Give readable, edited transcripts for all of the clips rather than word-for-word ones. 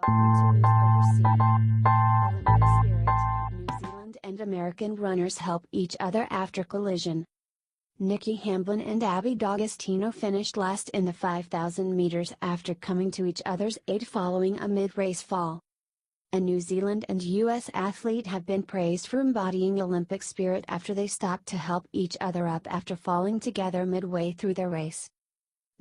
Continues overseas. Olympic spirit, New Zealand and American runners help each other after collision. Nikki Hamblin and Abby D'Agostino finished last in the 5,000 meters after coming to each other's aid following a mid-race fall. A New Zealand and US athlete have been praised for embodying Olympic spirit after they stopped to help each other up after falling together midway through their race.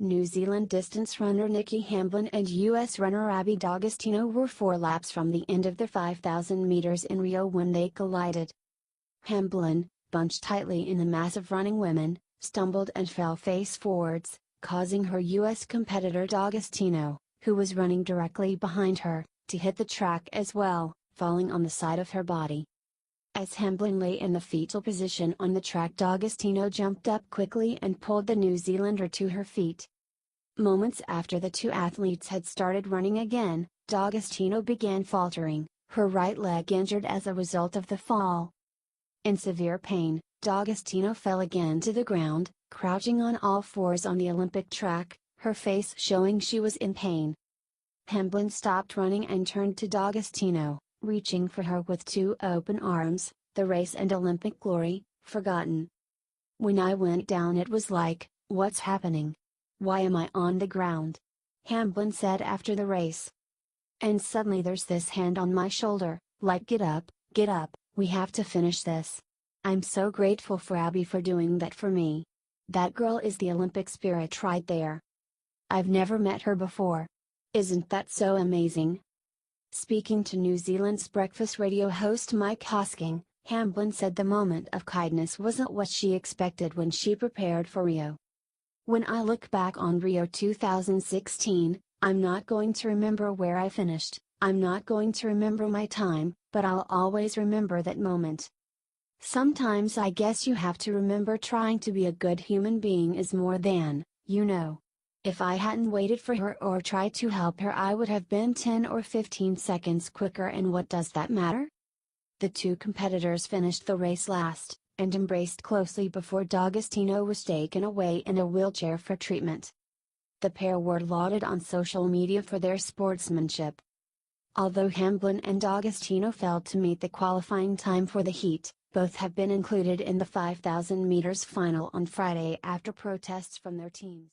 New Zealand distance runner Nikki Hamblin and US runner Abby D'Agostino were 4 laps from the end of the 5,000 meters in Rio when they collided. Hamblin, bunched tightly in the mass of running women, stumbled and fell face forwards, causing her US competitor D'Agostino, who was running directly behind her, to hit the track as well, falling on the side of her body. As Hamblin lay in the fetal position on the track, D'Agostino jumped up quickly and pulled the New Zealander to her feet. Moments after the two athletes had started running again, D'Agostino began faltering, her right leg injured as a result of the fall. In severe pain, D'Agostino fell again to the ground, crouching on all fours on the Olympic track, her face showing she was in pain. Hamblin stopped running and turned to D'Agostino, reaching for her with 2 open arms, the race and Olympic glory, forgotten. "When I went down it was like, what's happening? Why am I on the ground?" Hamblin said after the race. "And suddenly there's this hand on my shoulder, like get up, we have to finish this. I'm so grateful for Abby for doing that for me. That girl is the Olympic spirit right there. I've never met her before. Isn't that so amazing?" Speaking to New Zealand's breakfast radio host Mike Hosking, Hamblin said the moment of kindness wasn't what she expected when she prepared for Rio. "When I look back on Rio 2016, I'm not going to remember where I finished, I'm not going to remember my time, but I'll always remember that moment. Sometimes I guess you have to remember trying to be a good human being is more than, you know. If I hadn't waited for her or tried to help her, I would have been 10 or 15 seconds quicker, and what does that matter?" The two competitors finished the race last, and embraced closely before D'Agostino was taken away in a wheelchair for treatment. The pair were lauded on social media for their sportsmanship. Although Hamblin and D'Agostino failed to meet the qualifying time for the heat, both have been included in the 5,000 meters final on Friday after protests from their teams.